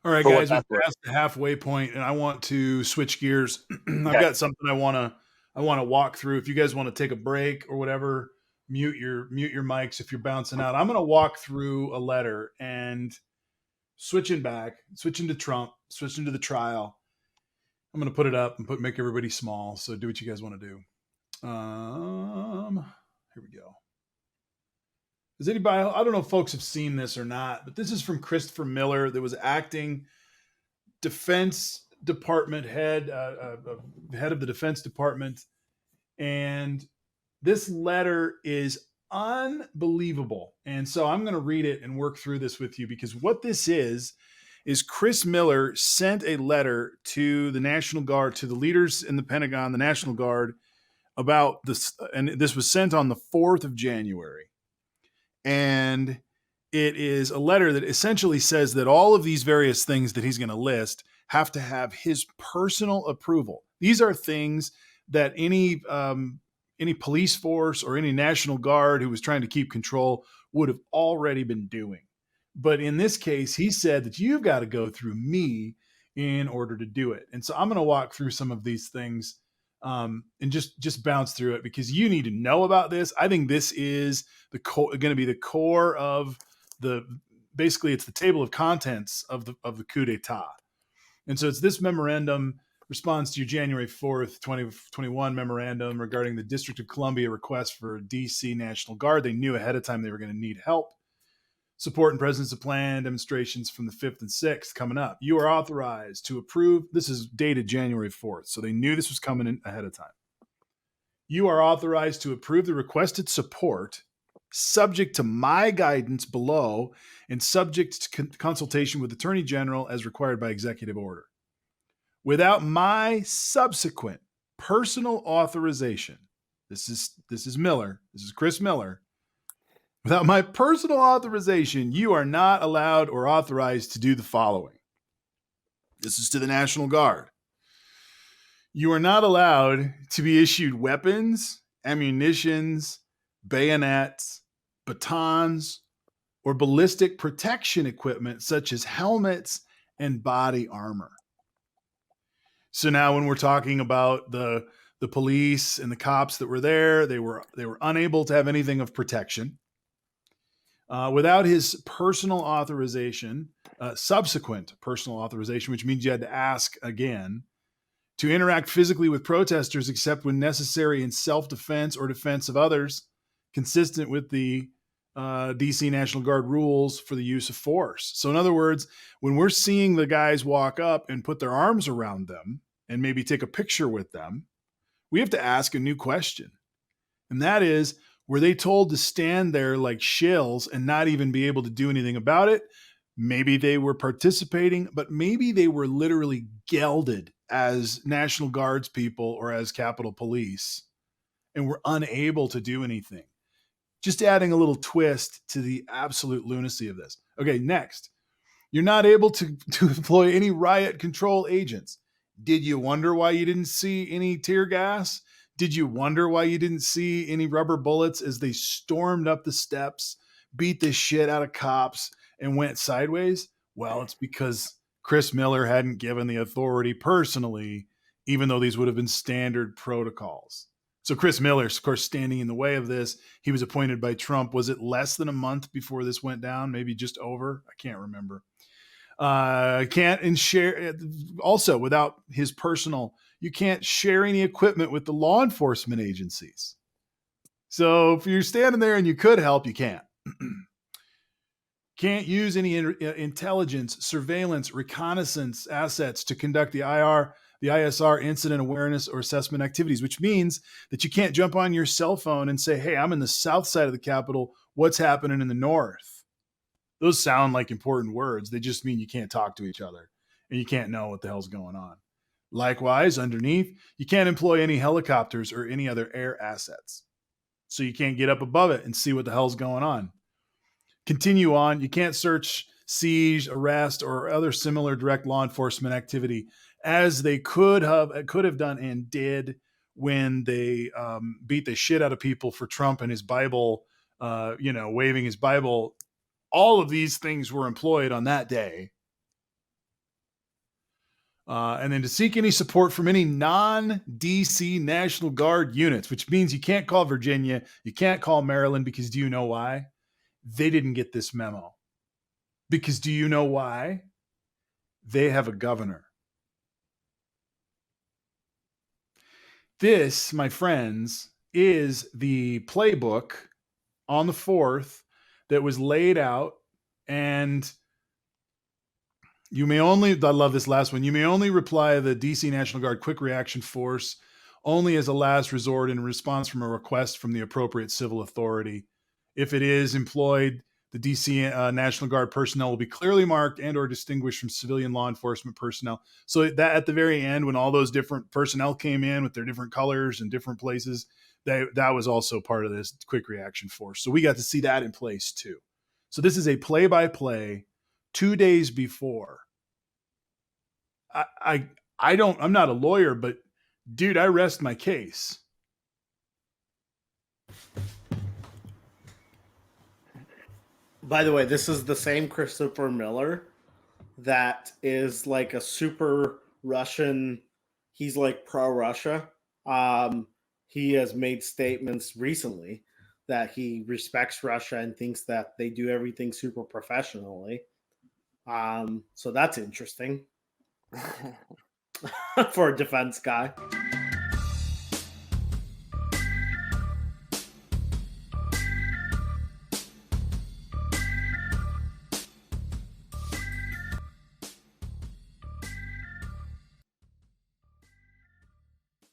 All right, for what guys, we've that's worth. passed the halfway point, and I want to switch gears. I've Okay. got something I want to walk through. If you guys want to take a break or whatever, mute your mics if you're bouncing out. I'm going to walk through a letter and switching to Trump, switching to the trial. I'm going to put it up and make everybody small. So do what you guys want to do. Here we go. Does anybody? I don't know if folks have seen this or not, but this is from Christopher Miller, that was acting Defense Department head of the Defense Department, and this letter is unbelievable. And so I'm going to read it and work through this with you, because what this is Chris Miller sent a letter to the National Guard, to the leaders in the Pentagon, the National Guard, about this, and this was sent on the 4th of January. And it is a letter that essentially says that all of these various things that he's going to list have to have his personal approval. These are things that any police force or any National Guard who was trying to keep control would have already been doing. But in this case, he said that you've got to go through me in order to do it. And so I'm going to walk through some of these things, and just bounce through it, because you need to know about this. I think this is going to be the core of basically it's the table of contents of the coup d'état. And so it's this memorandum responds to your January 4th, 2021 memorandum regarding the District of Columbia request for DC National Guard. They knew ahead of time they were going to need help, support, and presence of planned demonstrations from the 5th and 6th coming up. You are authorized to approve. This is dated January 4th, so they knew this was coming in ahead of time. You are authorized to approve the requested support, subject to my guidance below and subject to consultation with Attorney General as required by executive order. Without my subsequent personal authorization, this is Miller, this is Chris Miller. Without my personal authorization, you are not allowed or authorized to do the following. This is to the National Guard. You are not allowed to be issued weapons, ammunitions, bayonets, batons, or ballistic protection equipment such as helmets and body armor. So now when we're talking about the police and the cops that were there, they were unable to have anything of protection. Without his personal authorization, subsequent personal authorization, which means you had to ask again, to interact physically with protesters except when necessary in self-defense or defense of others, consistent with the DC National Guard rules for the use of force. So in other words, when we're seeing the guys walk up and put their arms around them and maybe take a picture with them, we have to ask a new question. And that is, were they told to stand there like shills and not even be able to do anything about it? Maybe they were participating, but maybe they were literally gelded as National Guards people or as Capitol Police and were unable to do anything. Just adding a little twist to the absolute lunacy of this. Okay, next. You're not able to employ any riot control agents. Did you wonder why you didn't see any tear gas? Did you wonder why you didn't see any rubber bullets as they stormed up the steps, beat the shit out of cops, and went sideways? Well, it's because Chris Miller hadn't given the authority personally, even though these would have been standard protocols. So Chris Miller, of course, standing in the way of this. He was appointed by Trump. Was it less than a month before this went down? Maybe just over? I can't remember. Can't share. Also, without his personal, you can't share any equipment with the law enforcement agencies. So if you're standing there and you could help, you can't. Can't use any intelligence, surveillance, reconnaissance assets to conduct the ISR incident awareness or assessment activities, which means that you can't jump on your cell phone and say, hey, I'm in the south side of the Capitol. What's happening in the north? Those sound like important words. They just mean you can't talk to each other and you can't know what the hell's going on. Likewise, underneath, you can't employ any helicopters or any other air assets. So you can't get up above it and see what the hell's going on. Continue on. You can't search, siege, arrest, or other similar direct law enforcement activity as they could have done and did when they beat the shit out of people for Trump and his Bible, waving his Bible. All of these things were employed on that day. And then to seek any support from any non-DC National Guard units, which means you can't call Virginia, you can't call Maryland, because do you know why? They didn't get this memo. Because do you know why? They have a governor. This, my friends, is the playbook on the 4th that was laid out. And you may only, I love this last one, you may only reply the DC National Guard Quick Reaction Force only as a last resort in response from a request from the appropriate civil authority. If it is employed, the DC National Guard personnel will be clearly marked and or distinguished from civilian law enforcement personnel. So that at the very end, when all those different personnel came in with their different colors and different places, that was also part of this quick reaction force. So we got to see that in place too. So this is a play-by-play 2 days before. I'm not a lawyer, but dude, I rest my case. By the way, this is the same Christopher Miller that is like a super Russian. He's like pro-Russia. He has made statements recently that he respects Russia and thinks that they do everything super professionally. So that's interesting for a defense guy.